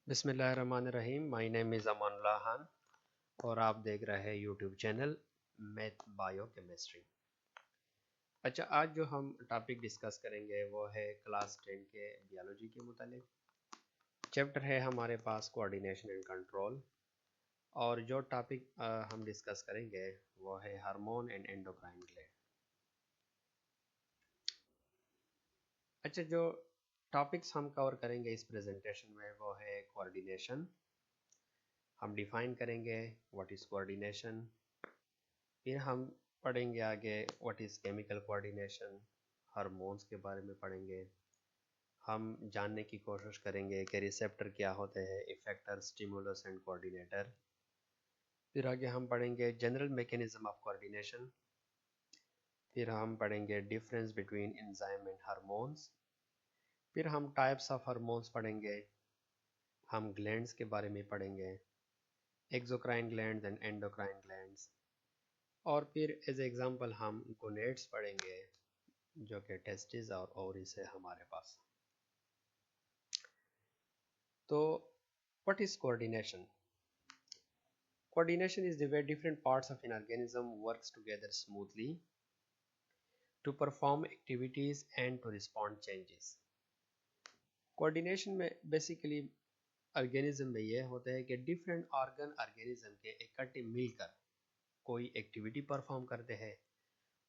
बिस्मिल्लाहिर्रहमानिर्रहीम। My name is Amanullah Khan और आप देख रहे हैं YouTube channel math bio chemistry. अच्छा, आज जो हम टॉपिक डिस्कस करेंगे वो है क्लास 10 के बियोलॉजी के मुतालिक। चैप्टर है हमारे पास कोऑर्डिनेशन एंड कंट्रोल, और जो टॉपिक हम डिस्कस करेंगे वो है हार्मोन एंड एंडोक्राइन ग्लैंड। अच्छा, जो टॉपिक्स हम कवर करेंगे इस प्रेजेंटेशन में वो है कोऑर्डिनेशन। हम डिफाइन करेंगे व्हाट इज़ कोऑर्डिनेशन। फिर हम पढ़ेंगे आगे what is chemical coordination, hormones के बारे में पढ़ेंगे। हम जानने की कोशिश करेंगे कि रिसेप्टर क्या होते हैं, इफेक्टर, स्टिमुलस एंड कोऑर्डिनेटर। फिर आगे हम पढ़ेंगे जनरल मैकेनिज्म ऑफ कोऑर्डिनेशन। फिर हम पढ़ेंगे difference between enzyme and hormones. फिर हम टाइप्स ऑफ हार्मोन्स पढ़ेंगे। हम ग्लैंड्स के बारे में पढ़ेंगे, exocrine glands and endocrine glands. और फिर एज एग्जांपल हम गोनेड्स पढ़ेंगे, जो कि टेस्टिस और ओवरीज है हमारे पास। तो what is coordination? Coordination is the way different parts of an organism works together smoothly to perform activities and to respond changes. Coordination में बेसिकली ऑर्गेनिज्म में यह होता है कि डिफरेंट ऑर्गन ऑर्गेनिज्म के इकट्ठे मिलकर कोई एक्टिविटी परफॉर्म करते हैं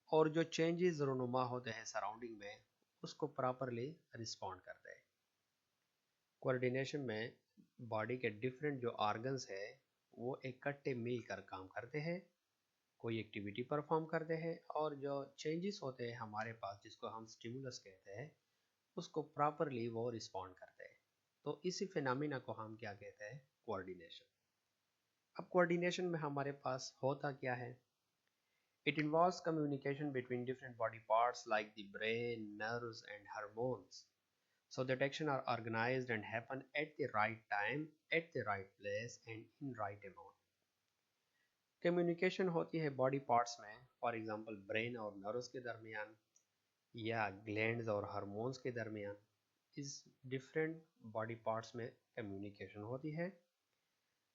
और जो चेंजेस रूनुमा होते हैं सराउंडिंग में उसको प्रॉपरली रिस्पॉन्ड करते हैं। कोऑर्डिनेशन में बॉडी के डिफरेंट जो ऑर्गन्स है वो इकट्ठे मिलकर काम करते हैं, कोई एक्टिविटी परफॉर्म करते हैं, और जो चेंजेस होते हैं हमारे पास जिसको हम स्टिमुलस कहते हैं उसको प्रॉपरली वो रिस्पॉन्ड करते हैं। तो इसी फिनोमिना को हम क्या कहते हैं? कोऑर्डिनेशन। अब कोऑर्डिनेशन में हमारे पास होता क्या है? It involves communication between different body parts like the brain, nerves and hormones, so that action are organized and happen at the right time, at the right place and in right amount. Communication होती है body parts में, for example brain और nerves के दरमियान या glands और hormones के दरमियान। इस डिफरेंट बॉडी पार्ट्स में कम्युनिकेशन होती है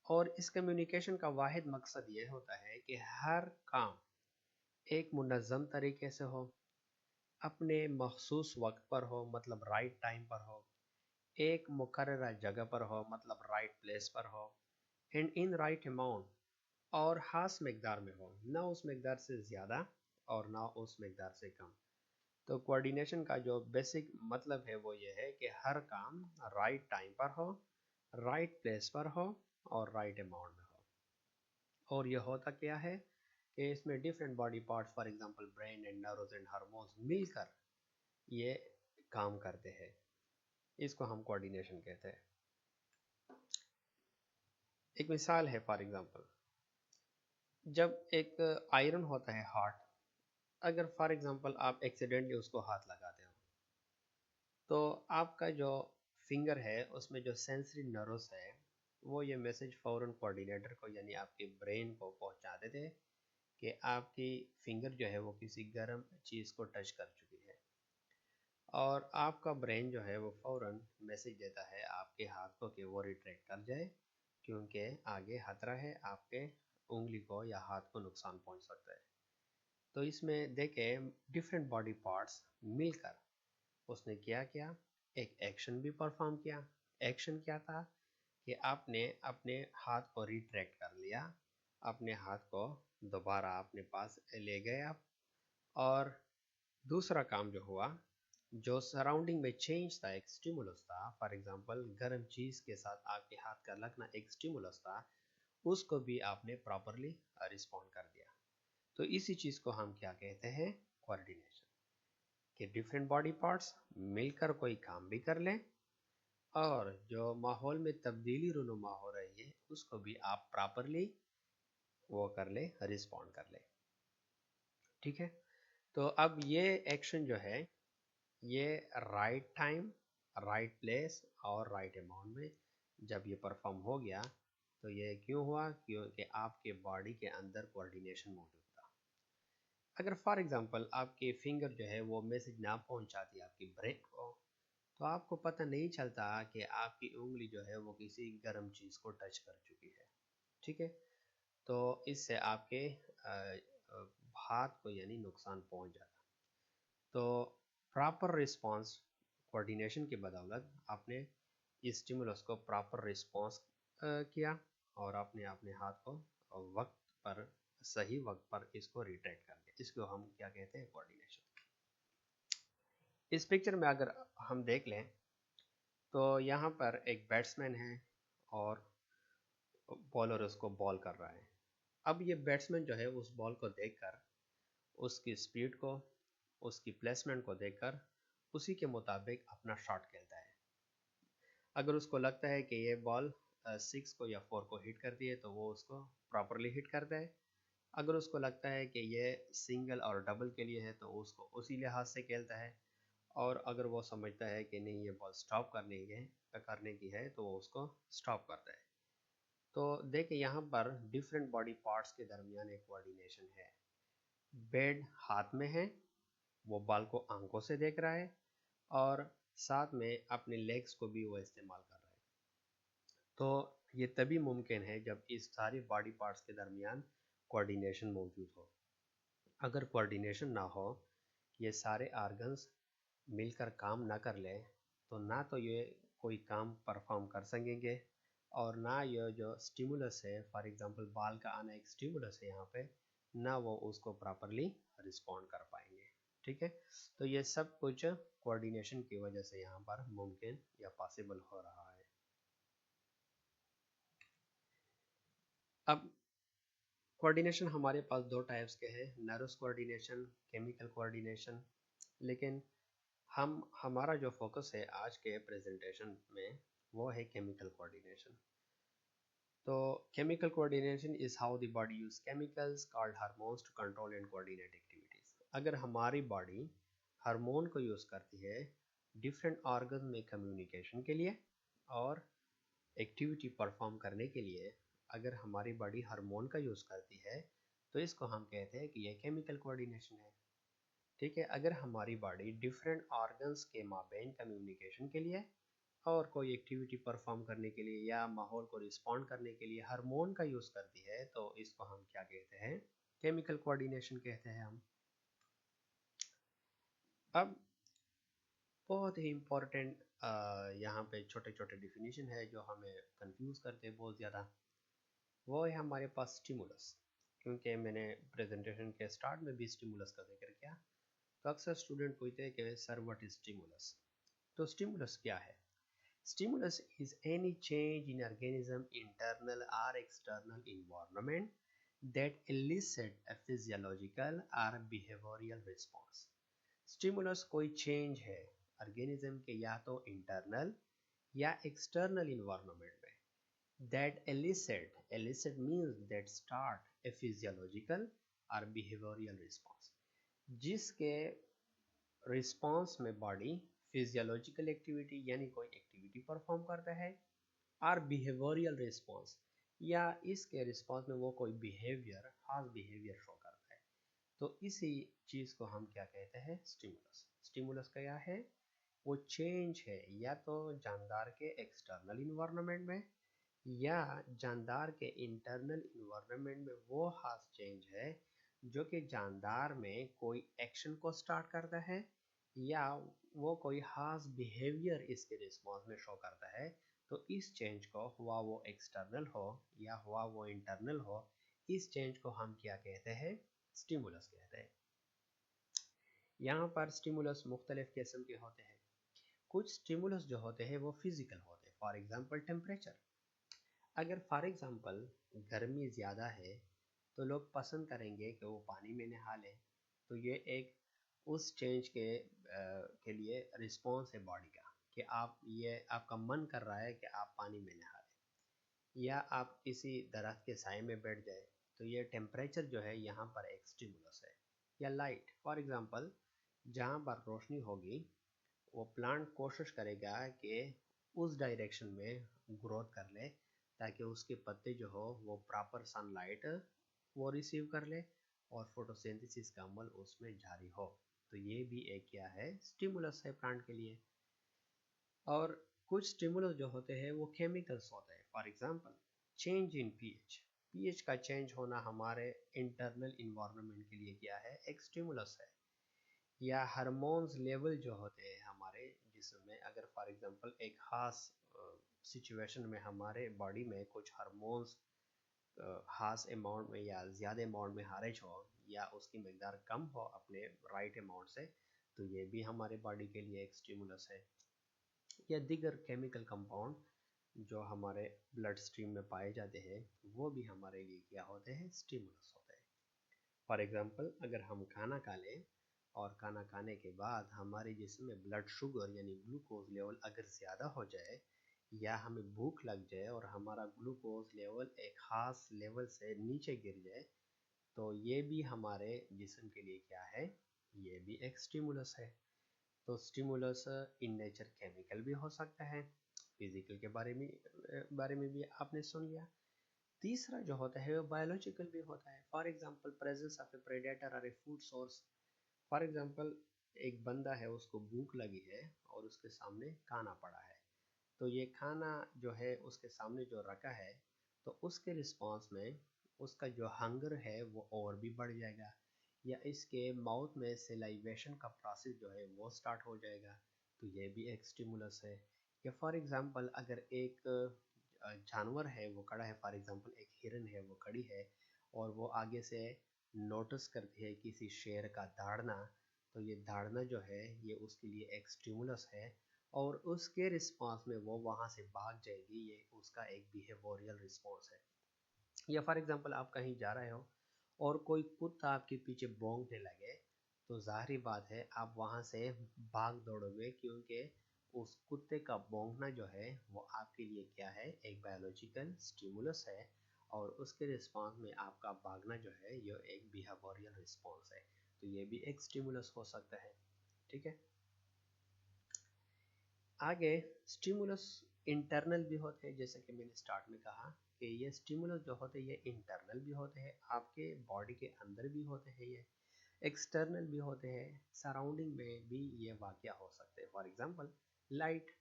और इस कम्युनिकेशन का वाहिद मकसद ये होता है कि हर काम एक मुनज़्ज़म तरीके से हो, अपने मखसूस वक्त पर हो मतलब राइट टाइम पर हो, एक मुकर्ररा जगह पर हो मतलब राइट प्लेस पर हो, एंड इन राइट अमाउंट और खास मकदार में हो, ना उस मकदार से ज़्यादा और ना उस मकदार से कम। तो कोऑर्डिनेशन का जो बेसिक मतलब है वो ये है कि हर काम राइट टाइम पर हो, राइट प्लेस पर हो और राइट अमाउंट में हो। और ये होता क्या है कि इसमें different body parts for example brain and nerves and hormones मिलकर ये काम करते हैं, इसको हम कोऑर्डिनेशन कहते हैं। एक मिसाल है, फॉर एग्जांपल जब एक आयरन होता है हार्ट, अगर फॉर एग्जांपल आप एक्सीडेंटली उसको हाथ लगाते हो तो आपका जो फिंगर है उसमें जो सेंसरी नर्व्स है वो ये मैसेज फ़ौरन कोऑर्डिनेटर को यानी आपके ब्रेन को पहुंचा देते हैं कि आपकी फिंगर जो है वो किसी गर्म चीज़ को टच कर चुकी है, और आपका ब्रेन जो है वो फ़ौरन मैसेज देता है आपके हाथ को कि वो रिट्रैक्ट कर जाए, क्योंकि आगे खतरा है, आपके उंगली को या हाथ को नुकसान पहुंच सकता है। तो इसमें देखें डिफरेंट बॉडी पार्ट्स मिलकर उसने क्या किया, एक एक्शन भी परफॉर्म किया। एक्शन क्या था कि आपने अपने हाथ को रिट्रैक्ट कर लिया, अपने हाथ को दोबारा अपने पास ले गए आप। और दूसरा काम जो हुआ, जो सराउंडिंग में चेंज था, एक स्टिमुलस था, फॉर एग्जांपल गर्म चीज़ के साथ आपके हाथ का लगना एक स्टिमुलस था, उसको भी आपने प्रॉपरली रिस्पॉन्ड कर दिया। तो इसी चीज़ को हम क्या कहते हैं? कोऑर्डिनेशन। कि डिफरेंट बॉडी पार्ट्स मिलकर कोई काम भी कर लें और जो माहौल में तब्दीली रूनुमा हो रही है उसको भी आप प्रॉपरली वो कर ले, रिस्पॉन्ड कर ले। ठीक है, तो अब ये एक्शन जो है ये राइट टाइम, राइट प्लेस और राइट अमाउंट में जब ये परफॉर्म हो गया तो ये क्यों हुआ? क्योंकि आपके बॉडी के अंदर कोऑर्डिनेशन मौजूद था। अगर फॉर एग्जांपल आपकी फिंगर जो है वो मैसेज ना पहुंचाती आपकी ब्रेन को, तो आपको पता नहीं चलता कि आपकी उंगली जो है वो किसी गर्म चीज़ को टच कर चुकी है। ठीक है, तो इससे आपके हाथ को यानी नुकसान पहुंच जाता। तो प्रॉपर रिस्पांस कोऑर्डिनेशन की बदौलत आपने स्टिमुलस को प्रॉपर रिस्पांस किया और आपने अपने हाथ को वक्त पर, सही वक्त पर इसको रिट्रैक्ट कर दिया। इसको हम क्या कहते हैं? कोऑर्डिनेशन। इस पिक्चर में अगर हम देख लें तो यहाँ पर एक बैट्समैन है और बॉलर उसको बॉल कर रहा है। अब ये बैट्समैन जो है उस बॉल को देखकर, उसकी स्पीड को, उसकी प्लेसमेंट को देखकर उसी के मुताबिक अपना शॉट खेलता है। अगर उसको लगता है कि ये बॉल 6 को या 4 को हिट करती है तो वो उसको प्रॉपरली हिट करता है। अगर उसको लगता है कि ये सिंगल और डबल के लिए है तो उसको उसी लिहाज से खेलता है। और अगर वो समझता है कि नहीं ये बॉल स्टॉप करने की है तो वो उसको स्टॉप करता है। तो देखिए यहाँ पर डिफरेंट बॉडी पार्ट्स के दरमियान एक कोऑर्डिनेशन है। बेड हाथ में है, वो बॉल को आंखों से देख रहा है और साथ में अपने लेग्स को भी वो इस्तेमाल कर रहा है। तो ये तभी मुमकिन है जब इस सारी बॉडी पार्ट्स के दरमियान कोऑर्डिनेशन मौजूद हो। अगर कोऑर्डिनेशन ना हो, ये सारे ऑर्गन्स मिलकर काम ना कर ले, तो ना तो ये कोई काम परफॉर्म कर सकेंगे और ना ये जो स्टिमुलस है, फॉर एग्जांपल बॉल का आना एक स्टिमुलस है यहाँ पे, ना वो उसको प्रॉपरली रिस्पॉन्ड कर पाएंगे। ठीक है, तो ये सब कुछ कोऑर्डिनेशन की वजह से यहाँ पर मुमकिन या पॉसिबल हो रहा है। अब कोऑर्डिनेशन हमारे पास दो टाइप्स के हैं, नर्वस कोऑर्डिनेशन, केमिकल कोऑर्डिनेशन। लेकिन हमारा जो फोकस है आज के प्रेजेंटेशन में वो है केमिकल कोऑर्डिनेशन। तो chemical coordination is how the body use chemicals called hormones to control and coordinate activities. अगर हमारी बॉडी हार्मोन को यूज करती है डिफरेंट ऑर्गन में कम्युनिकेशन के लिए और एक्टिविटी परफॉर्म करने के लिए, अगर हमारी बॉडी हार्मोन का यूज करती है तो इसको हम कहते हैं कि यह केमिकल कोऑर्डिनेशन है। ठीक है, अगर हमारी बॉडी डिफरेंट ऑर्गन्स के माबैन कम्युनिकेशन के लिए और कोई एक्टिविटी परफॉर्म करने के लिए या माहौल को रिस्पॉन्ड करने के लिए हार्मोन का यूज़ करती है तो इसको हम क्या कहते हैं? केमिकल कोऑर्डिनेशन कहते हैं हम। अब बहुत ही इम्पोर्टेंट यहाँ पे छोटे छोटे डिफिनीशन है जो हमें कंफ्यूज करते हैं बहुत ज़्यादा। वो है हमारे पास स्टिमुलस। क्योंकि मैंने प्रेजेंटेशन के स्टार्ट में भी स्टिमुलस का जिक्र किया, तो अक्सर स्टूडेंट पूछते हैं कि सर व्हाट इज स्टिमुलस। तो स्टिमुलस क्या है? Stimulus is any change in organism internal or external environment that elicit a physiological or behavioral response. Stimulus कोई change है organism के या तो internal या external environment में that elicit means that start a physiological or behavioral response, जिसके response में body physiological activity यानी कोई एक्टिविटी परफॉर्म करता है और बिहेवियरल रिस्पॉन्स या इसके रिस्पॉन्स में वो कोई बिहेवियर, खास बिहेवियर शो करता है। तो इसी चीज़ को हम क्या कहते हैं? स्टिमुलस। स्टिमुलस क्या है? वो चेंज है या तो जानदार के एक्सटर्नल इन्वायरमेंट में या जानदार के इंटरनल इन्वायरमेंट में वो खास चेंज है जो कि जानदार में कोई एक्शन को स्टार्ट करता है या वो कोई खास बिहेवियर इसके रिस्पॉन्स में शो करता है। तो इस चेंज को, हुआ वो एक्सटर्नल हो या हुआ वो इंटरनल हो, इस चेंज को हम क्या कहते हैं? स्टिमुलस कहते हैं। यहाँ पर स्टिमुलस मुख्तलिफ किस्म के होते हैं। कुछ स्टिमुलस जो होते हैं वो फिजिकल होते हैं, फॉर एग्जांपल टेम्परेचर। अगर फॉर एग्जांपल गर्मी ज़्यादा है तो लोग पसंद करेंगे कि वो पानी में नहा लें। तो ये एक उस चेंज के लिए रिस्पॉन्स है बॉडी का कि आपका मन कर रहा है कि आप पानी में नहा लें या आप किसी दरख्त के साए में बैठ जाए। तो ये टेम्परेचर जो है यहाँ पर एक स्टिमुलस है। या लाइट, फॉर एग्जांपल जहाँ पर रोशनी होगी वो प्लांट कोशिश करेगा कि उस डायरेक्शन में ग्रोथ कर ले ताकि उसके पत्ते जो हो वो प्रॉपर सनलाइट वो रिसीव कर ले और फोटोसिंथेसिस का अमल उसमें जारी हो। तो ये भी एक क्या है? स्टिमुलस है प्लांट के लिए। और कुछ स्टिमुलस जो होते हैं वो केमिकल्स होते हैं। For example change in pH, pH का चेंज होना हमारे इंटरनल इन्वायरमेंट के लिए क्या है, एक स्टिमुलस है। या हार्मोन्स लेवल जो होते हैं हमारे जिस्म में, अगर फॉर एग्जांपल एक खास सिचुएशन में हमारे बॉडी में कुछ हार्मोन्स खास अमाउंट में या ज़्यादा अमाउंट में खारिज हो या उसकी मकदार कम हो अपने राइट अमाउंट से, तो ये भी हमारे बॉडी के लिए एक स्टिमुलस है। या दीगर केमिकल कंपाउंड जो हमारे ब्लड स्ट्रीम में पाए जाते हैं वो भी हमारे लिए क्या होते हैं, स्टिमुलस होते हैं। फॉर एग्जांपल अगर हम खाना खा लें और खाना खाने के बाद हमारे जिस्म में ब्लड शुगर यानी ग्लूकोज लेवल अगर ज़्यादा हो जाए या हमें भूख लग जाए और हमारा ग्लूकोज लेवल एक ख़ास लेवल से नीचे गिर जाए, तो ये भी हमारे जिस्म के लिए क्या है, ये भी एक स्टिमुलस है। तो स्टिमुलस इन नेचर केमिकल भी हो सकता है, फिजिकल के बारे में भी आपने सुन लिया। तीसरा जो होता है वो बायोलॉजिकल भी होता है। For example presence of a predator और a food source. For example एक बंदा है, उसको भूख लगी है और उसके सामने खाना पड़ा है, तो ये खाना जो है उसके सामने जो रखा है, तो उसके रिस्पॉन्स में उसका जो हंगर है वो और भी बढ़ जाएगा, या इसके माउथ में सेलाइवेशन का प्रोसेस जो है वो स्टार्ट हो जाएगा, तो ये भी एक स्टिमुलस है। या फॉर एग्जांपल अगर एक जानवर है वो खड़ा है, फॉर एग्जांपल एक हिरन है वो खड़ी है और वो आगे से नोटिस करती है किसी शेर का दौड़ना, तो ये दौड़ना जो है ये उसके लिए एक स्टिमुलस है और उसके रिस्पॉन्स में वो वहाँ से भाग जाएगी, ये उसका एक बिहेवियरल रिस्पॉन्स है। या फॉर एग्जांपल आप कहीं जा रहे हो और कोई कुत्ता आपके पीछे भौंकने लगे, तो जाहिर बात है आप वहाँ से भाग दौड़ोगे, क्योंकि उस कुत्ते का भौंकना जो है वो आपके लिए क्या है, एक बायोलॉजिकल स्टिमुलस है और उसके रिस्पॉन्स में आपका भागना जो है ये एक बिहेवियरल रिस्पॉन्स है, तो ये भी एक स्टिमुलस हो सकता है। ठीक है, आगे स्टिमुलस इंटरनल भी होते हैं, जैसे कि मैंने स्टार्ट में कहा कि ये स्टिमुलस जो होते हैं ये इंटरनल भी होते हैं, आपके बॉडी के अंदर भी होते हैं, ये एक्सटर्नल भी होते हैं, सराउंडिंग में भी ये वाक़या हो सकते हैं। फॉर एग्जांपल लाइट,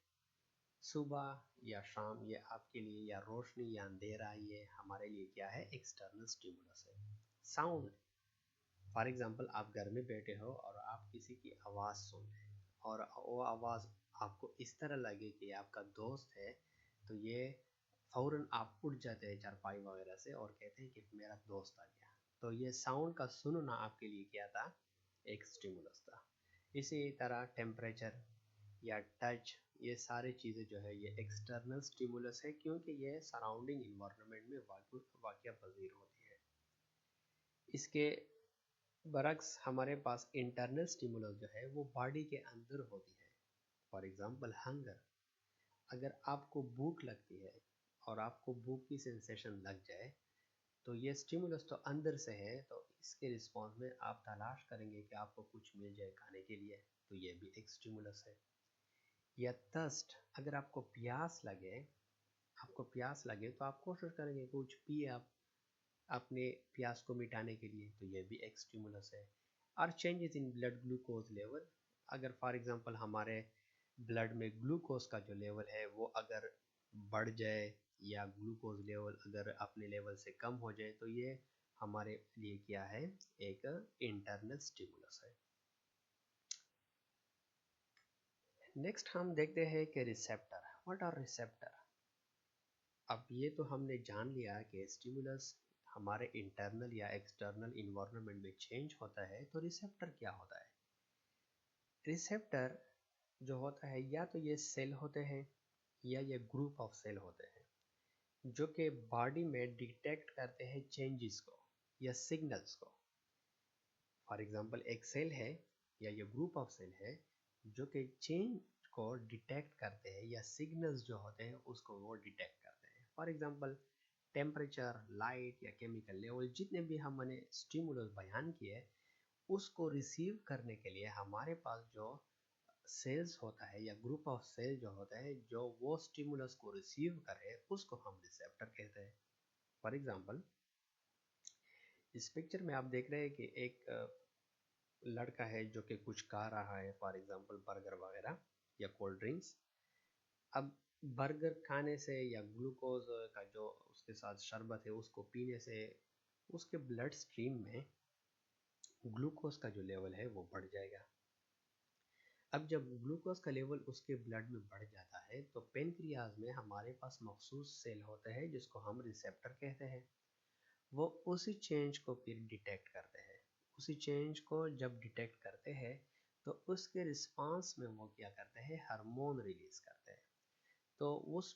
सुबह या शाम, ये आपके लिए, या रोशनी या अंधेरा, ये हमारे लिए क्या है, एक्सटर्नल स्टिमुलस है। साउंड, फॉर एग्जांपल आप घर में बैठे हो और आप किसी की आवाज़ सुन रहे हैं और वो आवाज़ आपको इस तरह लगे कि आपका दोस्त है, तो ये फ़ौरन आप उठ जाते हैं चारपाई वगैरह से और कहते हैं कि मेरा दोस्त आ गया, तो ये साउंड का सुनना आपके लिए क्या था, एक स्टिमुलस था। इसी तरह टेम्परेचर या टच, ये सारी चीज़ें जो है ये एक्सटर्नल स्टिमुलस है, क्योंकि ये सराउंडिंग इन्वायरमेंट में वाक़या पजीर होती है। इसके बरक्स हमारे पास इंटरनल स्टिमुलस जो है वो बॉडी के अंदर होती है। फॉर एग्जांपल हंगर, अगर आपको भूख लगती है और आपको भूख की सेंसेशन लग जाए, तो ये स्टिमुलस तो अंदर से है, तो इसके रिस्पॉन्स में आप तलाश करेंगे कि आपको कुछ मिल जाए खाने के लिए, तो ये भी एक स्टिमुलस है। या थर्स्ट, अगर आपको प्यास लगे तो आप कोशिश करेंगे कुछ पिए आप अपने प्यास को मिटाने के लिए, तो ये भी एक स्टिमुलस है। और changes in blood glucose level, अगर फॉर एग्जांपल हमारे ब्लड में ग्लूकोज का जो लेवल है वो अगर बढ़ जाए या ग्लूकोज लेवल अगर अपने लेवल से कम हो जाए, तो ये हमारे लिए क्या है, एक इंटरनल स्टिमुलस है। नेक्स्ट हम देखते हैं कि रिसेप्टर, व्हाट आर रिसेप्टर। अब ये तो हमने जान लिया कि स्टिमुलस हमारे इंटरनल या एक्सटर्नल इन्वायरमेंट में चेंज होता है, तो रिसेप्टर क्या होता है। रिसेप्टर जो होता है या तो ये सेल होते हैं या ये ग्रुप ऑफ सेल होते हैं जो कि बॉडी में डिटेक्ट करते हैं चेंजेस को या सिग्नल्स को। फॉर एग्जांपल एक सेल है या ये ग्रुप ऑफ सेल है जो कि चेंज को डिटेक्ट करते हैं या सिग्नल्स जो होते हैं उसको वो डिटेक्ट करते हैं। फॉर एग्जांपल टेम्परेचर, लाइट या केमिकल लेवल, जितने भी हमने स्टिमुलस बयान किए, उसको रिसीव करने के लिए हमारे पास जो सेल्स होता है या ग्रुप ऑफ सेल जो होता है जो वो स्टिमुलस को रिसीव करे, उसको हम रिसेप्टर कहते हैं। फॉर एग्जांपल इस पिक्चर में आप देख रहे हैं कि एक लड़का है जो कि कुछ खा रहा है, फॉर एग्जांपल बर्गर वगैरह या कोल्ड ड्रिंक्स, अब बर्गर खाने से या ग्लूकोज का जो उसके साथ शरबत है उसको पीने से उसके ब्लड स्ट्रीम में ग्लूकोज का जो लेवल है वो बढ़ जाएगा। अब जब ग्लूकोज का लेवल उसके ब्लड में बढ़ जाता है तो पेनक्रियाज में हमारे पास मखसूस सेल होते हैं जिसको हम रिसेप्टर कहते हैं। वो उसी चेंज को फिर डिटेक्ट करते हैं। उसी चेंज को जब डिटेक्ट करते हैं तो उसके रिस्पांस में वो क्या करते हैं, हार्मोन रिलीज करते हैं। तो उस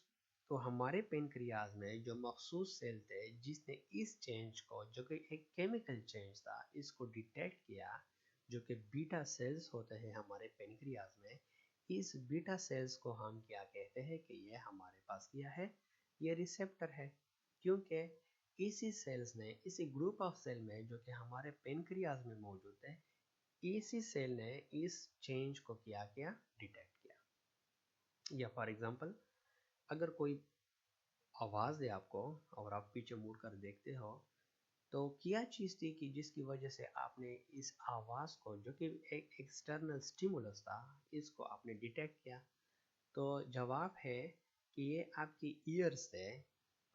तो हमारे पेनक्रियाज में जो मखसूस सेल थे जिसने इस चेंज को, जो कि एक केमिकल चेंज था, इसको डिटेक्ट किया, जो कि बीटा सेल्स होते हैं हमारे पेनक्रियाज में। इस बीटा सेल्स को हम क्या कहते हैं कि ये हमारे पास क्या है, ये रिसेप्टर है। क्योंकि इसी सेल्स ने, इसी ग्रुप ऑफ सेल में जो कि हमारे पेनक्रियाज में मौजूद है, इसी सेल ने इस चेंज को क्या किया, डिटेक्ट किया। या फॉर एग्जांपल अगर कोई आवाज़ दे आपको और आप पीछे मुड़ कर देखते हो तो क्या चीज़ थी कि जिसकी वजह से आपने इस आवाज़ को, जो कि एक एक्सटर्नल स्टिमुलस था, इसको आपने डिटेक्ट किया। तो जवाब है कि ये आपकी ईयर्स से,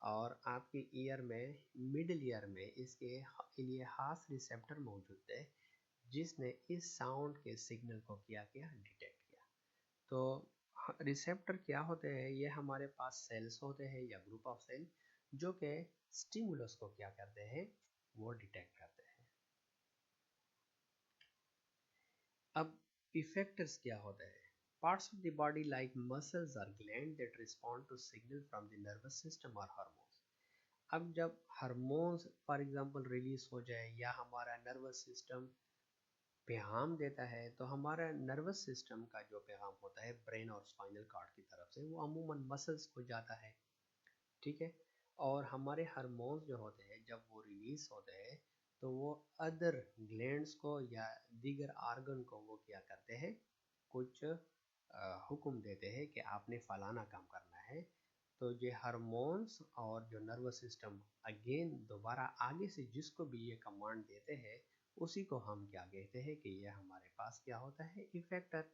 और आपके ईयर में, मिडिल ईयर में इसके लिए खास रिसेप्टर मौजूद थे जिसने इस साउंड के सिग्नल को क्या किया, डिटेक्ट किया। तो रिसेप्टर क्या होते हैं, ये हमारे पास सेल्स होते हैं या ग्रुप ऑफ सेल जो कि स्टिमुलस को क्या करते हैं, वो डिटेक्ट करते हैं। अब इफेक्टर्स क्या होते हैं? Parts of the body like muscles or gland that respond to signal from the nervous system और हार्मोन्स। अब जब हार्मोन्स फॉर एग्जांपल रिलीज हो जाए या हमारा नर्वस सिस्टम पैगाम देता है, तो हमारा नर्वस सिस्टम का जो पैगाम होता है ब्रेन और स्पाइनल कॉर्ड की तरफ से, वो अमूमन मसल्स को जाता है। ठीक है। और हमारे हार्मोन्स जो होते हैं जब वो रिलीज होते हैं तो वो अदर ग्लैंड्स को या दीगर आर्गन को वो क्या करते हैं, कुछ हुक्म देते हैं कि आपने फलाना काम करना है। तो ये हार्मोन्स और जो नर्वस सिस्टम अगेन दोबारा आगे से जिसको भी ये कमांड देते हैं उसी को हम क्या कहते हैं कि ये हमारे पास क्या होता है, इफेक्टर।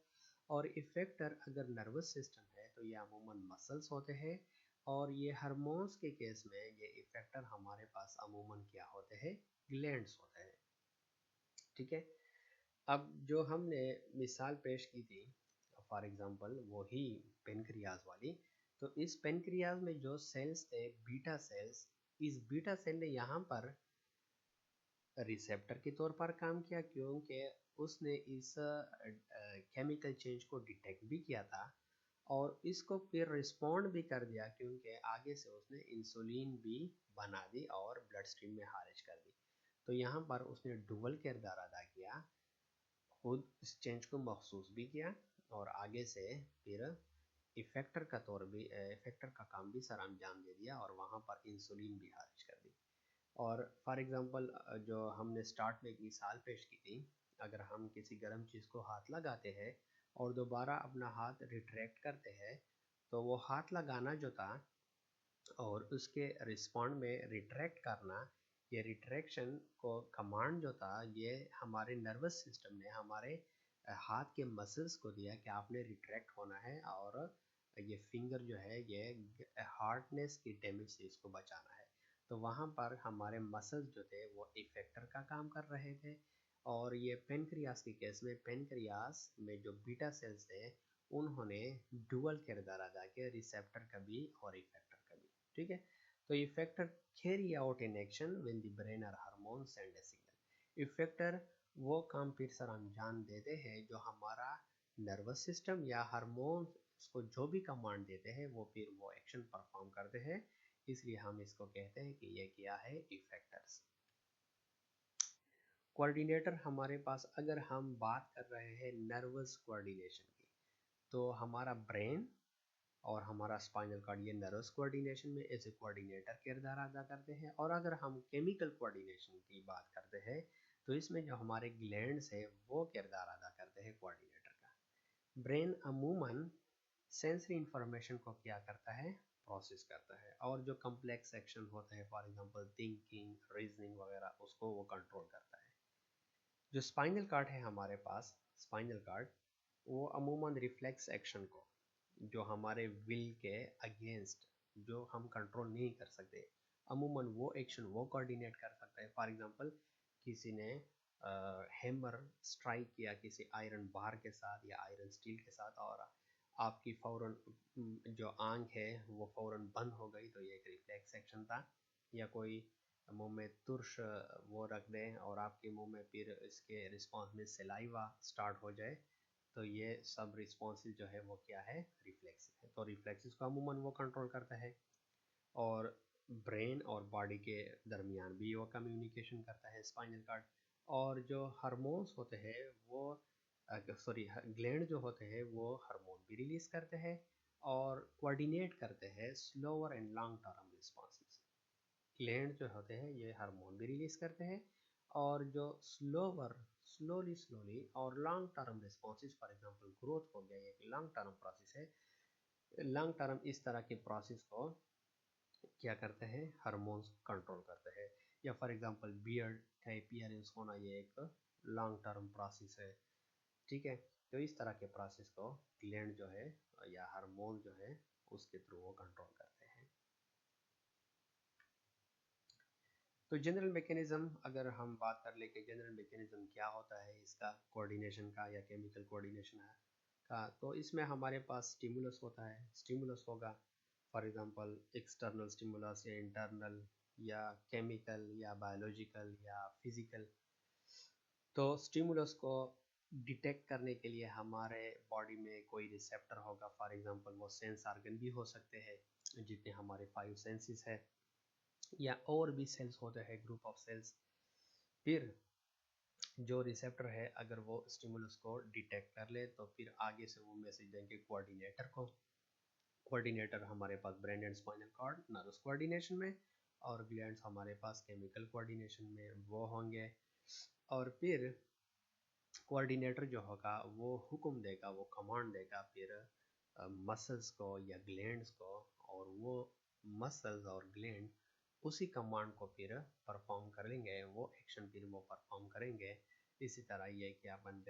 और इफेक्टर अगर नर्वस सिस्टम है तो ये अमूमन मसल्स होते हैं, और ये हार्मोन्स के केस में ये इफेक्टर हमारे पास अमूमन क्या होते हैं, ग्लैंड्स होते हैं। ठीक है। अब जो हमने मिसाल पेश की थी फॉर एग्जांपल वही पेनक्रियाज वाली, तो इस पेनक्रियाज में जो सेल्स थे बीटा सेल्स, इस बीटा सेल ने यहाँ पर रिसेप्टर के तौर पर काम किया क्योंकि उसने इस केमिकल चेंज को डिटेक्ट भी किया था और इसको फिर रिस्पॉन्ड भी कर दिया क्योंकि आगे से उसने इंसुलिन भी बना दी और ब्लड स्ट्रीम में खारिज कर दी। तो यहाँ पर उसने डुअल किरदार अदा किया, खुद इस चेंज को महसूस भी किया और आगे से फिर इफेक्टर का काम भी सर अंजाम दे दिया और वहाँ पर इंसुलिन भी खारिज कर दी। और फॉर एग्जांपल जो हमने स्टार्ट में एक मिसाल पेश की थी, अगर हम किसी गर्म चीज़ को हाथ लगाते हैं और दोबारा अपना हाथ रिट्रैक्ट करते हैं तो वो हाथ लगाना जो था और उसके रिस्पॉन्ड में रिट्रैक्ट करना, ये रिट्रैक्शन को कमांड जो था ये हमारे नर्वस सिस्टम ने हमारे हाथ के मसल्स को दिया कि आपने रिट्रैक्ट होना है और ये फिंगर जो है ये हार्डनेस की डैमेज से इसको बचाना है। तो वहाँ पर हमारे मसल्स जो थे वो इफेक्टर का काम कर रहे थे। और ये पेनक्रियास के केस में पेनक्रियास में जो बीटा सेल्स थे उन्होंने डुअल किरदार अदा किया, रिसेप्टर का भी और इफेक्टर का भी। ठीक है। तो effector carry out in action when the brain और हार्मोन सेंड ए सिग्नल। इफेक्टर वो काम फिर सर अंजाम देते हैं जो हमारा नर्वस सिस्टम या हार्मोन उसको जो भी कमांड देते हैं वो फिर वो एक्शन परफॉर्म करते हैं, इसलिए हम इसको कहते हैं कि ये क्या है, इफेक्टर्स। कोऑर्डिनेटर हमारे पास, अगर हम बात कर रहे हैं नर्वस कोऑर्डिनेशन की, तो हमारा ब्रेन और हमारा स्पाइनल कॉर्ड ये नर्वस कोऑर्डिनेशन में एज ए कोऑर्डिनेटर किरदार अदा करते हैं। और अगर हम केमिकल कोऑर्डिनेशन की बात करते हैं तो इसमें जो हमारे ग्लैंड्स है वो किरदार अदा करते हैं कोऑर्डिनेटर का। ब्रेन अमूमन सेंसरी इंफॉर्मेशन को क्या करता है, प्रोसेस करता है, और जो कम्प्लेक्स एक्शन होते हैं फॉर एग्जांपल थिंकिंग, रीजनिंग वगैरह, उसको वो कंट्रोल करता है। जो स्पाइनल कार्ड है हमारे पास, स्पाइनल कार्ड वो अमूमन रिफ्लेक्स एक्शन को जो हमारे विल के अगेंस्ट, जो हम कंट्रोल नहीं कर सकते, अमूमन वो एक्शन वो कोऑर्डिनेट कर सकता है। फॉर एग्जांपल किसी ने हैमर स्ट्राइक किया किसी आयरन बार के साथ या आयरन स्टील के साथ, और आपकी फौरन जो आंख है वो फौरन बंद हो गई, तो ये एक रिफ्लेक्स एक्शन था। या कोई मुंह में तुरश वो रख दें और आपके मुंह में फिर इसके रिस्पॉन्स में सलाइवा स्टार्ट हो जाए, तो ये सब रिस्पॉन्सेज जो है वो क्या है, रिफ्लेक्सिव है। तो रिफ्लेक्सिव को अमूमन वो कंट्रोल करता है। और ब्रेन और बॉडी के दरमियान भी वो कम्युनिकेशन करता है स्पाइनल कार्ड। और जो हार्मोन्स होते हैं वो सॉरी ग्लैंड जो होते हैं वो हार्मोन भी रिलीज करते हैं और कोऑर्डिनेट करते हैं slower and long term responses. Gland जो होते हैं ये हार्मोन भी रिलीज करते हैं, और जो स्लोली स्लोली और long term responses, for example growth हो गया, एक लॉन्ग टर्म प्रोसेस है। लॉन्ग टर्म इस तरह के प्रोसेस को क्या करते हैं, हार्मोन्स कंट्रोल करते हैं। या फॉर एग्जांपल बियर्ड का अपीयरेंस होना, ये एक लॉन्ग टर्म प्रोसेस है। ठीक है, तो इस तरह के प्रोसेस को ग्लैंड जो है या हार्मोन जो है उसके थ्रू वो कंट्रोल करते हैं। तो जनरल मैकेनिज्म अगर हम बात कर ले कि जनरल मैकेनिज्म क्या होता है इसका, कोऑर्डिनेशन का या केमिकल कोऑर्डिनेशन का, तो इसमें हमारे पास स्टिमुलस होता है। स्टिमुलस होगा फॉर एग्जांपल एक्सटर्नल स्टिमुलस या इंटरनल या केमिकल या बायोलॉजिकल या फिजिकल। तो स्टिमुलस को डिटेक्ट करने के लिए हमारे बॉडी में कोई रिसेप्टर होगा। फॉर एग्जांपल वो सेंस ऑर्गन भी हो सकते हैं, जितने हमारे 5 सेंसेस है, या और भी सेल्स होते हैं, ग्रुप ऑफ सेल्स। फिर जो रिसेप्टर है अगर वो स्टिमुलस को डिटेक्ट कर ले तो फिर आगे से वो मैसेज देंगे कोऑर्डिनेटर को। कोऑर्डिनेटर हमारे पास brain and spinal cord nervous coordination में, और ग्लैंड्स हमारे पास केमिकल कोऑर्डिनेशन में वो होंगे। और फिर कोऑर्डिनेटर जो होगा वो हुक्म देगा, वो कमांड देगा फिर मसल्स को या ग्लैंड्स को, और वो मसल्स और ग्लैंड उसी कमांड को फिर परफॉर्म करेंगे, वो एक्शन फिर वो परफॉर्म करेंगे। इसी तरह ये क्या बन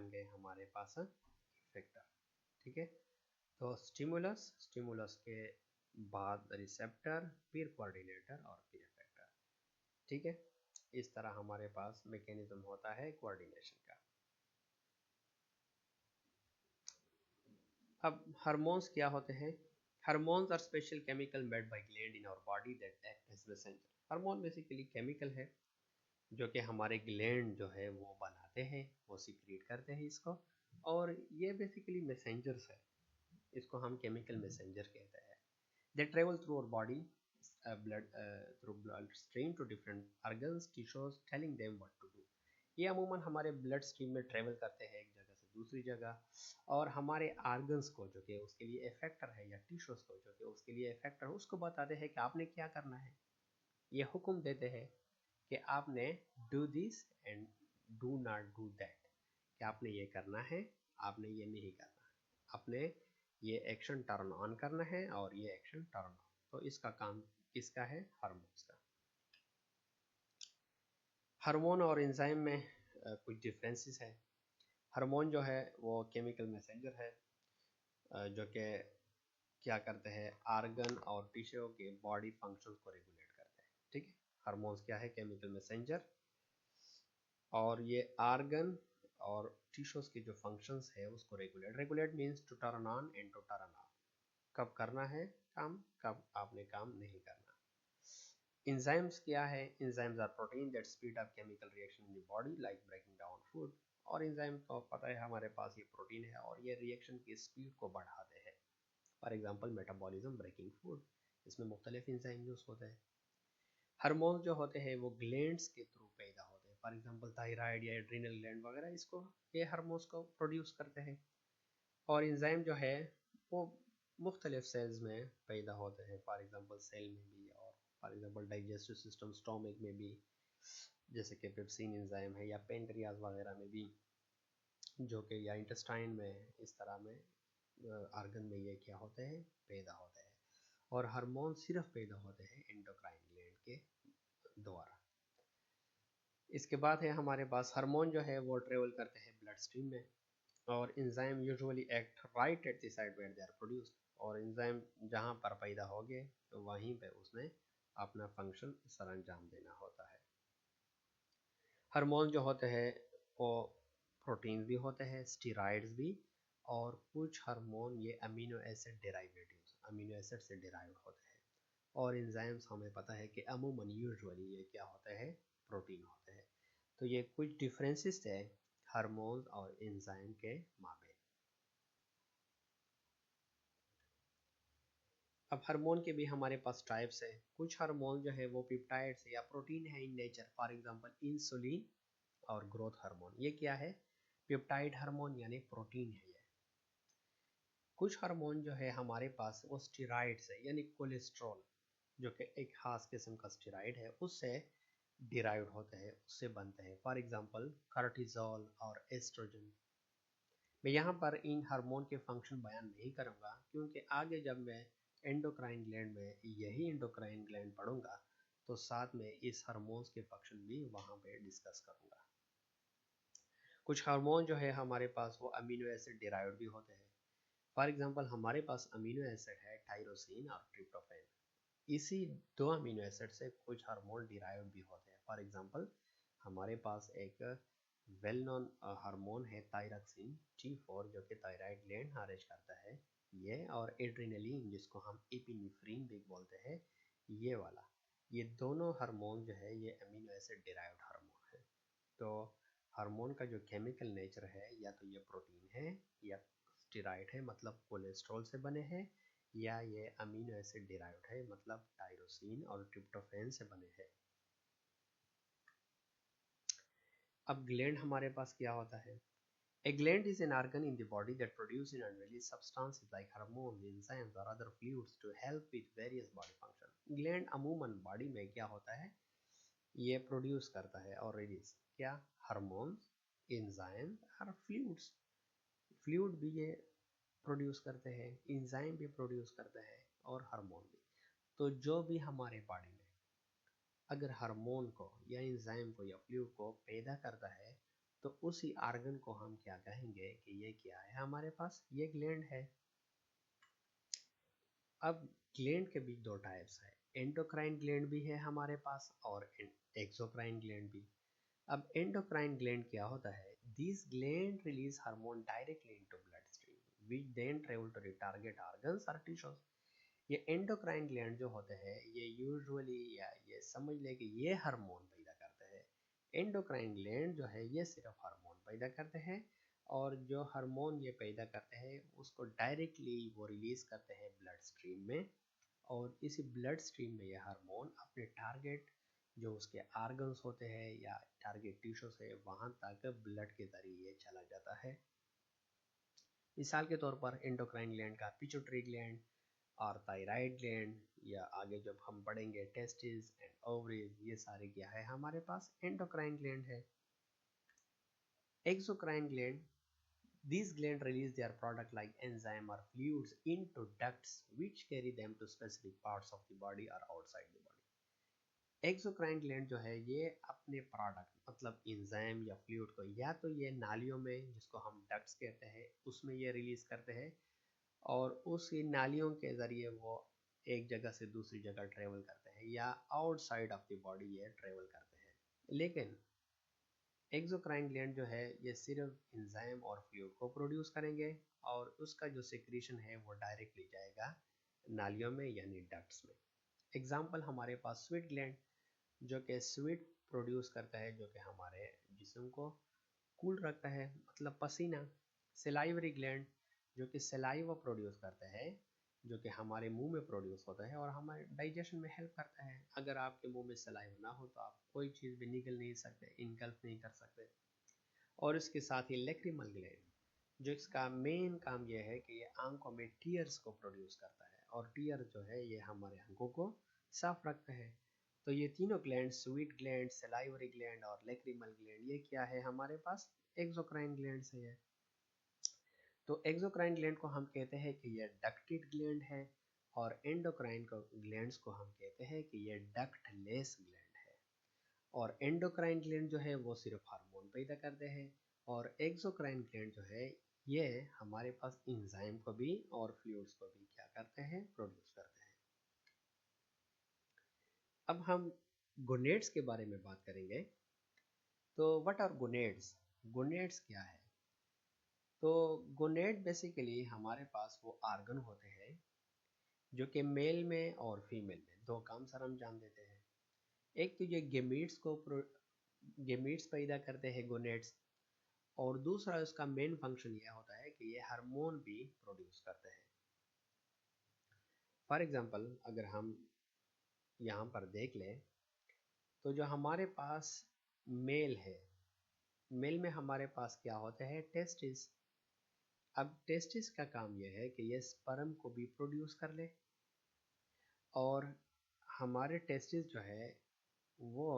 गए हमारे पास इफेक्टर। ठीक है, तो स्टिमुलस के बाद रिसेप्टर, फिर कोऑर्डिनेटर और फिर इफेक्टर। ठीक है, इस तरह हमारे पास मैकेनिज्म होता है कोऑर्डिनेशन का। अब हार्मोन्स क्या होते हैं? Hormones are special chemical made by gland in our body that act as messenger. Hormone basically chemical है जो कि हमारे ग्लैंड जो है वो बनाते हैं, वो सीक्रेट करते हैं इसको, और ये बेसिकली मैसेंजर्स है। इसको हम केमिकल मैसेंजर कहते हैं। They travel through our body through blood stream to different organs tissues telling them what to do. ये अमूमन हमारे ब्लड स्ट्रीम में ट्रेवल करते हैं एक जगह से दूसरी जगह, और हमारे आर्गन्स को जो कि उसके लिए इफेक्टर है, या टिश्यूज को जो कि उसके लिए इफेक्टर है, उसको बताते हैं कि आपने क्या करना है। ये हुक्म देते हैं कि आपने do this and do not do that, कि आपने ये करना है, आपने ये नहीं करना है, आपने ये एक्शन टर्न ऑन करना है और ये एक्शन टर्न ऑफ। तो इसका काम किसका है? हार्मोन्स का। हार्मोन और एंजाइम में कुछ डिफरेंसेस है। हार्मोन जो है वो केमिकल मैसेंजर है, जो कि क्या करते हैं, आर्गन और टिश्यू के बॉडी फंक्शंस को रेगुलेट करते हैं। ठीक है, हार्मोन्स क्या है? केमिकल मैसेंजर, और ये आर्गन और टिश्यूज के जो फंक्शंस है उसको regulate means to turn on and to turn off, कब करना है काम, कब आपने काम नहीं करना। एंजाइम्स क्या है? Enzymes are protein that speed up chemical reaction in the body like breaking down food. और एंजाइम को पता है हमारे पास ये प्रोटीन है और ये रिएक्शन की स्पीड को बढ़ाते हैं। For example metabolism, breaking food, इसमें मुख्तलिफ एंजाइम यूज होते हैं। हार्मोन जो होते हैं वो ग्लैंड्स के थ्रू पैदा होते हैं। फॉर एग्जांपल थायराइड या एड्रिनल ग्लैंड वगैरह इसको, ये हार्मोन्स को प्रोड्यूस करते हैं। और एंजाइम जो है वो मुख्तलिफ सेल्स में पैदा होते हैं, फॉर एग्जांपल सेल में भी, और for example digestive system stomach में भी, जैसे कि पेप्सिन एंजाइम है, या पेनक्रियाज वगैरह में भी, जो कि या इंटेस्टाइन में, इस तरह में आर्गन में ये क्या होते हैं, पैदा होते हैं। और हार्मोन सिर्फ पैदा होते हैं एंडोक्राइन ग्लैंड के द्वारा। इसके बाद है हमारे पास हार्मोन जो है वो ट्रेवल करते हैं ब्लड स्ट्रीम में, और enzyme usually act right at the side where they are produced, और इंजाइम जहाँ पर पैदा हो गए तो वहीं पे उसने अपना फंक्शन सर अंजाम देना होता है। हार्मोन जो होते हैं वो प्रोटीन भी होते हैं, स्टीरॉइड्स भी, और कुछ हार्मोन ये amino acid derivatives, amino acid से डेराइव्ड होते हैं। और एंजाइम्स हमें पता है कि अमूमन यूजुअली ये क्या होते हैं, प्रोटीन होते हैं। तो ये कुछ डिफरेंसेस है हार्मोन और एंजाइम के मामले। अब हार्मोन के भी हमारे पास टाइप्स है। कुछ हार्मोन जो है वो पेप्टाइड्स या प्रोटीन है in nature, for example insulin और ग्रोथ हार्मोन, ये क्या है, पेप्टाइड हार्मोन यानी प्रोटीन है ये। कुछ हार्मोन जो है हमारे पास वो स्टेरॉइड्स है यानी कोलेस्ट्रॉल, जो कि एक खास किस्म का स्टेरॉइड है, उससे डिराइव्ड होते हैं, उससे बनते हैं, फॉर एग्जांपल कार्टिजोल और एस्ट्रोजन। मैं यहाँ पर इन हार्मोन के फंक्शन बयान नहीं करूँगा, क्योंकि आगे जब मैं एंडोक्राइन ग्लैंड में यही एंडोक्राइन ग्लैंड पढ़ूंगा तो साथ में इस हार्मोन्स के फंक्शन भी वहाँ पे डिस्कस करूँगा। कुछ हार्मोन जो है हमारे पास वो अमीनो एसिड डिराइव्ड भी होते हैं। फॉर एग्जांपल हमारे पास अमीनो एसिड है टायरोसिन और ट्रिप्टोफैन। इसी दो अमीनो एसिड से कुछ हार्मोन डिराइव्ड भी होते हैं। फॉर एग्जांपल हमारे पास एक वेल नोन हार्मोन है थायरॉक्सिन T4 जो कि थायराइड ग्लैंड हार्वेस्ट करता है ये, और एड्रेनलिन जिसको हम एपिनेफ्रिन भी बोलते हैं, ये वाला, ये दोनों हार्मोन जो है ये अमीनो एसिड डिराइव्ड हार्मोन है। तो हार्मोन का जो केमिकल नेचर है या तो ये प्रोटीन है या स्टेरॉइड है मतलब कोलेस्ट्रॉल से बने हैं, या ये अमीनो एसिड डिराइव्ड है मतलब टायरोसिन और ट्रिप्टोफैन से बने हैं। अब ग्लैंड हमारे पास क्या होता है। A gland is an organ in the body that produces and releases substances like hormones, enzymes or other fluids to help with various body functions. Gland अमूमन बॉडी में क्या होता है, ये प्रोड्यूस करता है और रिलीज क्या, हार्मोन्स, एंजाइम और फ्लूइड्स। फ्लूइड भी ये प्रोड्यूस करते हैं, एंजाइम भी प्रोड्यूस करते हैं और हार्मोन भी। तो जो भी हमारे बॉडी में अगर हार्मोन को या एंजाइम को या फ्लूइड को पैदा करता है तो उसी आर्गन को हम क्या कहेंगे कि ये क्या है, हमारे पास ये ग्लैंड है। अब ग्लैंड के भी दो टाइप्स है, एंडोक्राइन ग्लैंड भी है हमारे पास और एक्सोक्राइन ग्लैंड भी। अब एंडोक्राइन ग्लैंड क्या होता है, this gland release hormone directly into blood stream which then travel to the target organs और टिश्यूज। ये एंडोक्राइन ग्लैंड जो होते हैं ये यूजुअली, या ये समझ ले कि ये हार्मोन पैदा करते हैं। एंडोक्राइन ग्लैंड जो है ये सिर्फ हार्मोन पैदा करते हैं, और जो हार्मोन ये पैदा करते हैं उसको डायरेक्टली वो रिलीज करते हैं ब्लड स्ट्रीम में, और इसी ब्लड स्ट्रीम में ये हार्मोन अपने टारगेट जो उसके आर्गन्स होते हैं या टारगेट टिश्यूज है वहाँ तक ब्लड के जरिए ये चला जाता है। मिसाल के तौर पर एंडोक्राइन ग्लैंड का पिट्यूटरी ग्लैंड और थायराइड ग्लैंड, या आगे जब हम पढ़ेंगे टेस्टिस एंड ओवरीज, ये सारे क्या है हमारे पास एंडोक्राइन ग्लैंड है। Exocrine gland, these glands release their product like enzyme or fluids into ducts which carry them to specific parts of the body or outside the body. Exocrine gland जो है ये अपने प्रोडक्ट मतलब enzyme या fluid को या तो ये नालियों में जिसको हम डक्ट्स कहते हैं उसमें ये रिलीज करते हैं, और उस नालियों के ज़रिए वो एक जगह से दूसरी जगह ट्रेवल करते हैं, या आउटसाइड ऑफ द बॉडी ये ट्रेवल करते हैं। लेकिन एक्सोक्राइन ग्लैंड जो है ये सिर्फ एंजाइम और फ्लूइड को प्रोड्यूस करेंगे, और उसका जो सिक्रीशन है वो डायरेक्टली जाएगा नालियों में यानी डक्ट्स में। एग्जाम्पल हमारे पास स्वीट ग्लैंड जो कि स्वीट प्रोड्यूस करता है, जो कि हमारे जिस्म को कूल रखता है मतलब पसीना। सेलाइवरी ग्लैंड जो कि सेलाइवा प्रोड्यूस करता है, जो कि हमारे मुंह में प्रोड्यूस होता है और हमारे डाइजेशन में हेल्प करता है। अगर आपके मुंह में सेलाइवा ना हो तो आप कोई चीज़ भी निगल नहीं सकते, इनगल्फ नहीं कर सकते। और इसके साथ ही लेक्रिमल ग्लैंड जो इसका मेन काम यह है कि ये आंखों में टीयर्स को प्रोड्यूस करता है, और टीयर जो है ये हमारे आंखों को साफ रखता है। तो ये तीनों gland, sweet gland, salivary gland और लेक्रिमल ग्लैंड, ये क्या है हमारे पास एक्सोक्राइन ग्लैंड से है। तो एक्सोक्राइन ग्लैंड को हम कहते हैं कि ये डक्टेड ग्लैंड है, और एंडोक्राइन को ग्लैंड्स को हम कहते हैं कि ये डक्टलेस ग्लैंड है। और एंडोक्राइन ग्लैंड जो है वो सिर्फ हार्मोन पैदा करते हैं, और एक्सोक्राइन ग्लैंड जो है ये हमारे पास इंजाइम को भी और फ्लूइड्स को भी क्या करते हैं, प्रोड्यूस करते हैं। अब हम गोनेड्स के बारे में बात करेंगे। तो व्हाट आर गोनेड्स? गोनेड्स क्या है? तो गोनेड बेसिकली हमारे पास वो आर्गन होते हैं जो कि मेल में और फीमेल में दो काम सर हम जान देते हैं। एक तो ये गेमीट्स पैदा करते हैं गोनेड्स, और दूसरा उसका मेन फंक्शन यह होता है कि ये हार्मोन भी प्रोड्यूस करते हैं। फॉर एग्जांपल अगर हम यहाँ पर देख लें तो जो हमारे पास मेल है, मेल में हमारे पास क्या होता है, टेस्टिस। अब टेस्टिस का काम यह है कि ये स्पर्म को भी प्रोड्यूस कर ले, और हमारे टेस्टिस जो है वो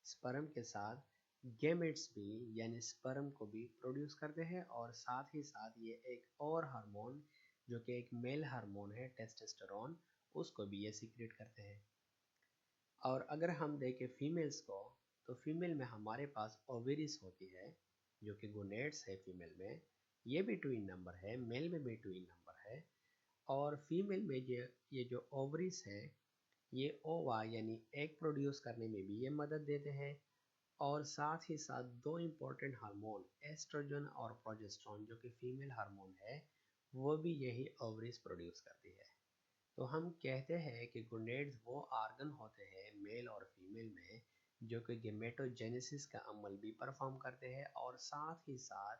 स्पर्म के साथ गेमेट्स भी यानी स्पर्म को भी प्रोड्यूस करते हैं, और साथ ही साथ ये एक और हार्मोन जो कि एक मेल हार्मोन है टेस्टोस्टेरोन, उसको भी ये सीक्रेट करते हैं। और अगर हम देखें फीमेल्स को, तो फीमेल में हमारे पास ओवेरिस होती है जो कि गोनेड्स है फीमेल में, ये भी ट्विन नंबर है, मेल में भी ट्विन नंबर है। और फीमेल में ये जो ओवरीज है ये ओवा यानी एग प्रोड्यूस करने में भी ये मदद देते हैं, और साथ ही साथ दो इम्पोर्टेंट हार्मोन एस्ट्रोजन और प्रोजेस्टेरोन जो कि फीमेल हार्मोन है वो भी यही ओवरीज प्रोड्यूस करती है। तो हम कहते हैं कि गोनेड्स वो आर्गन होते हैं मेल और फीमेल में जो कि गेमेटोजेनेसिस का अमल भी परफॉर्म करते हैं, और साथ ही साथ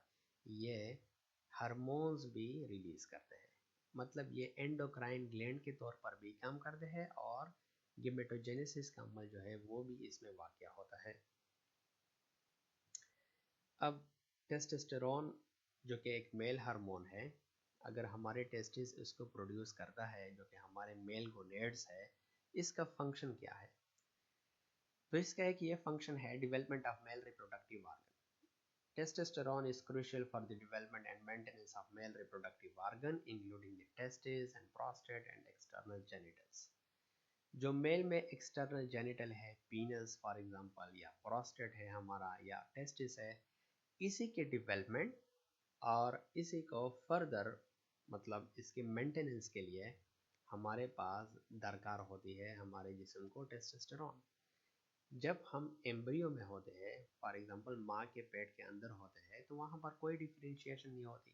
ये हार्मोन्स भी रिलीज करते हैं। मतलब ये एंडोक्राइन ग्लैंड के तौर पर भी काम करते हैं, और गेमेटोजेनेसिस का अमल जो है वो भी इसमें वाक़या होता है। अब टेस्टोस्टेरोन जो कि एक मेल हार्मोन है, अगर हमारे टेस्टिस इसको प्रोड्यूस करता है जो कि हमारे मेल गोनेड्स है, इसका फंक्शन क्या है? तो इसका एक ये फंक्शन है development of male reproductive organ. Testosterone is crucial for the development and maintenance of male reproductive organ including the testes and prostate and external genitals। जो मेल में एक्सटर्नल जेनिटल है, पीनस फॉर एग्जांपल, या prostate है हमारा, या testis है, इसी के डेवलपमेंट और इसी को फर्दर मतलब इसके मेंटेनेंस के लिए हमारे पास दरकार होती है हमारे जिस्म को टेस्टोस्टेरोन। जब हम एम्ब्रियो में होते हैं, फॉर एग्जांपल माँ के पेट के अंदर होते हैं, तो वहाँ पर कोई डिफरेंशिएशन नहीं होती।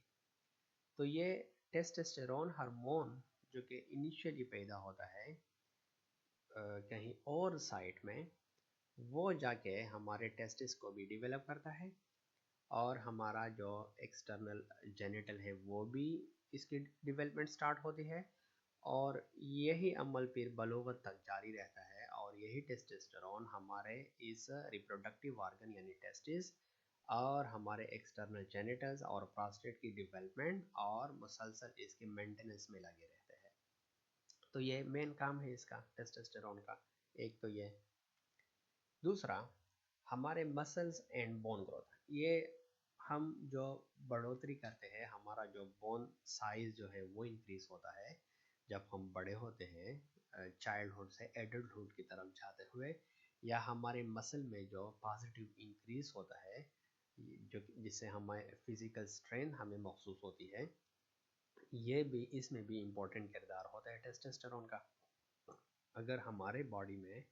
तो ये टेस्टोस्टेरोन हार्मोन जो कि इनिशियली पैदा होता है कहीं और साइट में, वो जाके हमारे टेस्टिस को भी डेवलप करता है, और हमारा जो एक्सटर्नल जेनिटल है वो भी इसकी डेवलपमेंट स्टार्ट होती है, और यही अमल फिर बलोगत तक जारी रहता है, और यही टेस्टोस्टेरोन हमारे इस रिप्रोडक्टिव ऑर्गन यानी टेस्टिस और हमारे एक्सटर्नल जेनिटल्स और प्रोस्टेट की डेवलपमेंट और मुसलसल इसके मेंटेनेंस में लगे रहते हैं। तो ये मेन काम है इसका टेस्टोस्टेरोन का, एक तो ये। दूसरा, हमारे मसल्स एंड बोन ग्रोथ, ये हम जो बढ़ोतरी करते हैं, हमारा जो बोन साइज जो है वो इंक्रीज होता है जब हम बड़े होते हैं, चाइल्डहुड से एडल्टहुड की तरफ जाते हुए, या हमारे मसल में जो पॉजिटिव इंक्रीज होता है जो जिससे हमारे फिजिकल स्ट्रेंथ हमें महसूस होती है, ये भी इसमें भी इम्पोर्टेंट किरदार होता है टेस्टोस्टेरोन का। अगर हमारे बॉडी में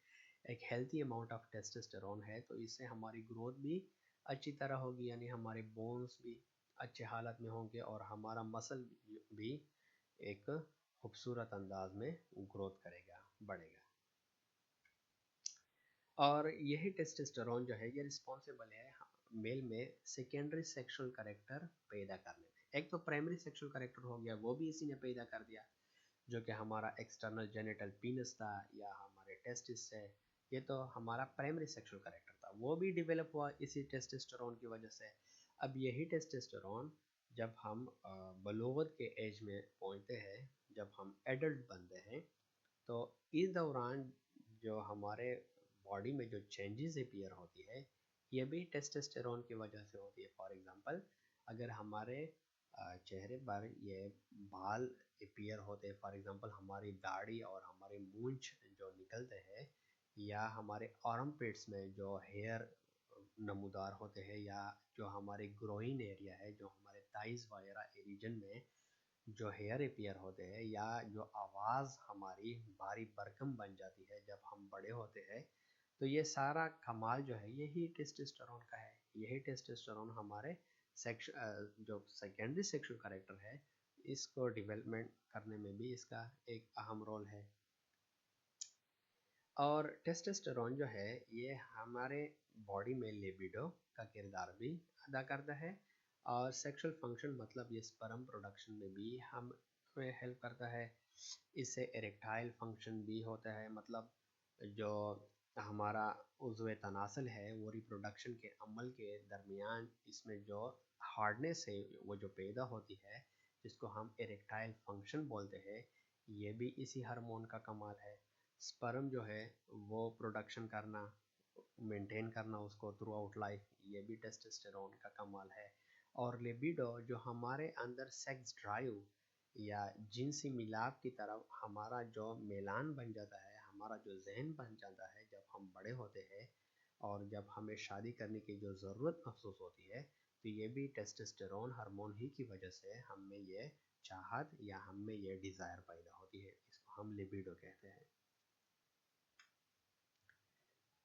एक हेल्थी अमाउंट ऑफ टेस्टोस्टेरोन है तो इससे हमारी ग्रोथ भी अच्छी तरह होगी, यानी हमारे बोन्स भी अच्छे हालत में होंगे, और हमारा मसल भी एक खूबसूरत अंदाज में ग्रोथ करेगा, बढ़ेगा। और यही टेस्टोस्टेरोन जो है ये रिस्पॉन्सिबल है मेल में सेकेंडरी सेक्सुअल कैरेक्टर पैदा करने में। एक तो प्राइमरी सेक्सुअल कैरेक्टर हो गया, वो भी इसी ने पैदा कर दिया जो कि हमारा एक्सटर्नल जेनिटल पीनस था या हमारे टेस्टिस है, ये तो हमारा प्राइमरी सेक्सुअल कैरेक्टर था, वो भी डेवलप हुआ इसी टेस्टोस्टेरोन की वजह से। अब यही टेस्टोस्टेरोन जब हम बलोगत के एज में पहुंचते हैं, जब हम एडल्ट बनते हैं, तो इस दौरान जो हमारे बॉडी में जो चेंजेस अपीयर होती है ये भी टेस्टोस्टेरोन की वजह से होती है। फॉर एग्जांपल अगर हमारे चेहरे पर ये बाल अपीयर होते हैं, फॉर एग्जांपल हमारी दाढ़ी और हमारे मूंछ जो निकलते हैं, या हमारे आर्म पिट्स में जो हेयर नमूदार होते हैं, या जो हमारे ग्रोइन एरिया है, जो हमारे थाइस वगैरह रीजन में जो हेयर अपीयर होते हैं, या जो आवाज़ हमारी भारी भरकम बन जाती है जब हम बड़े होते हैं, तो ये सारा कमाल जो है यही टेस्टोस्टेरोन का है। यही टेस्टोस्टेरोन हमारे सेक्स जो सेकेंडरी सेक्सुअल कैरेक्टर है इसको डेवलपमेंट करने में भी इसका एक अहम रोल है। और टेस्टोस्टेरोन जो है ये हमारे बॉडी में लिबिडो का किरदार भी अदा करता है, और सेक्सुअल फंक्शन मतलब ये स्पर्म प्रोडक्शन में भी हमें हेल्प करता है। इससे इरेक्टाइल फंक्शन भी होता है, मतलब जो हमारा उज़्व तनासल है वो रिप्रोडक्शन के अमल के दरमियान इसमें जो हार्डनेस है वो जो पैदा होती है, जिसको हम इरेक्टाइल फंक्शन बोलते हैं, ये भी इसी हार्मोन का कमाल है। स्पर्म जो है वो प्रोडक्शन करना, मेंटेन करना उसको थ्रू आउट लाइफ, ये भी टेस्टोस्टेरोन का कमाल है। और लिबिडो जो हमारे अंदर सेक्स ड्राइव या जिनसी मिलाप की तरफ हमारा जो मेलान बन जाता है, हमारा जो जहन बन जाता है जब हम बड़े होते हैं, और जब हमें शादी करने की जो ज़रूरत महसूस होती है, तो ये भी टेस्टोस्टेरोन हार्मोन ही की वजह से हम में ये चाहत या हम में ये डिज़ायर पैदा होती है, इसको हम लिबिडो कहते हैं।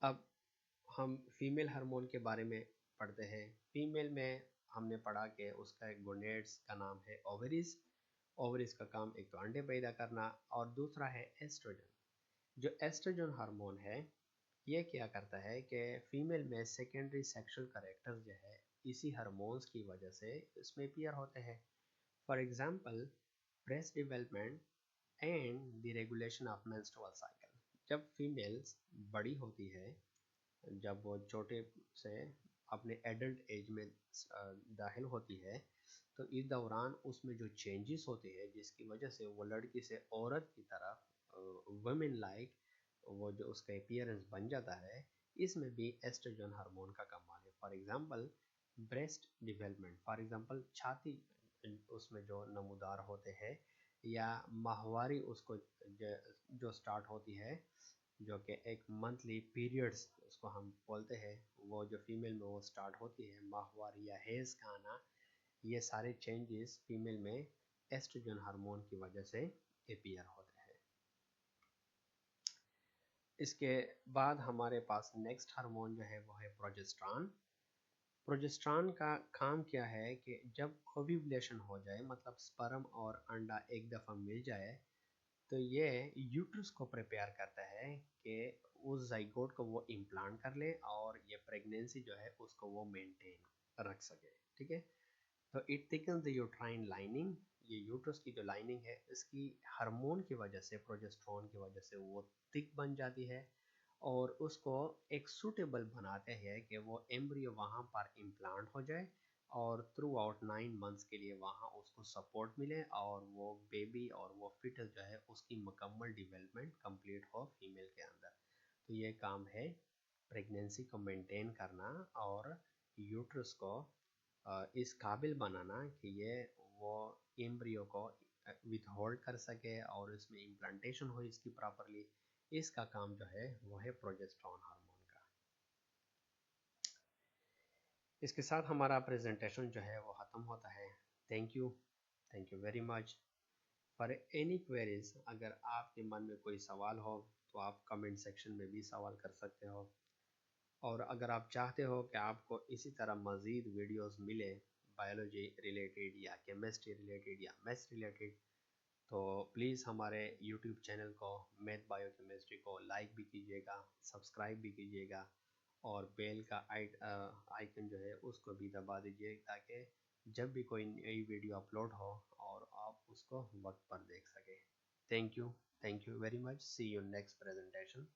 अब हम फीमेल हार्मोन के बारे में पढ़ते हैं। फीमेल में हमने पढ़ा कि उसका एक गोनेड्स का नाम है ओवरीज। ओवरीज का काम एक तो अंडे पैदा करना, और दूसरा है एस्ट्रोजन। जो एस्ट्रोजन हार्मोन है ये क्या करता है कि फीमेल में सेकेंडरी सेक्सुअल कैरेक्टर जो है इसी हार्मोन्स की वजह से इसमें अपीयर होते हैं। For example breast development and the regulation of menstrual cycle. जब फीमेल्स बड़ी होती है, जब वो छोटे से अपने एडल्ट एज में दाखिल होती है, तो इस दौरान उसमें जो चेंजेस होते हैं जिसकी वजह से वो लड़की से औरत की तरफ वुमेन लाइक वो जो उसका अपीयरेंस बन जाता है, इसमें भी एस्ट्रोजन हार्मोन का कमाल है। For example breast development, for example छाती उसमें जो नमूदार होते हैं, या माहवारी उसको जो स्टार्ट होती है, जो कि एक मंथली पीरियड्स उसको हम बोलते हैं, वो जो फीमेल में वो स्टार्ट होती है, माहवारी या हेज़ का आना, ये सारे चेंजेस फीमेल में एस्ट्रोजन हार्मोन की वजह से अपीयर होते हैं। इसके बाद हमारे पास नेक्स्ट हार्मोन जो है वो है प्रोजेस्टेरॉन। प्रोजेस्टेरॉन का काम क्या है कि जब ओव्यूलेशन हो जाए, मतलब स्पर्म और अंडा एक दफ़ा मिल जाए, तो ये यूट्रस को प्रिपेयर करता है कि उस जाइगोट को वो इम्प्लांट कर ले और ये प्रेगनेंसी जो है उसको वो मेंटेन रख सके। ठीक है, तो it thickens the uterine lining. ये यूट्रस की जो लाइनिंग है इसकी हार्मोन की वजह से, प्रोजेस्टेरॉन की वजह से वो थिक बन जाती है, और उसको एक सूटेबल बनाते हैं कि वो एम्ब्रियो वहाँ पर इम्प्लांट हो जाए, और थ्रू आउट 9 मंथ्स के लिए वहाँ उसको सपोर्ट मिले, और वो बेबी और वो फिटस जो है उसकी मुकम्मल डेवलपमेंट कंप्लीट हो फीमेल के अंदर। तो ये काम है प्रेगनेंसी को मेंटेन करना, और यूट्रस को इस काबिल बनाना कि ये वो एम्ब्रियो को विथ होल्ड कर सके और इसमें इम्प्लांटेशन हो इसकी प्रॉपरली। इसका काम जो है वो है प्रोजेस्टेरॉन हार्मोन का। इसके साथ हमारा प्रेजेंटेशन जो है वो ख़त्म होता है। Thank you very much. For any queries, अगर आपके मन में कोई सवाल हो तो आप कमेंट सेक्शन में भी सवाल कर सकते हो, और अगर आप चाहते हो कि आपको इसी तरह मज़ीद वीडियोस मिले बायोलॉजी रिलेटेड या केमिस्ट्री रिलेटेड या मैथ्स रिलेटेड, तो प्लीज़ हमारे यूट्यूब चैनल को मैथ बायो केमिस्ट्री को लाइक भी कीजिएगा, सब्सक्राइब भी कीजिएगा, और बेल का आइकन जो है उसको भी दबा दीजिए, ताकि जब भी कोई नई वीडियो अपलोड हो और आप उसको वक्त पर देख सकें। Thank you very much. See you next presentation.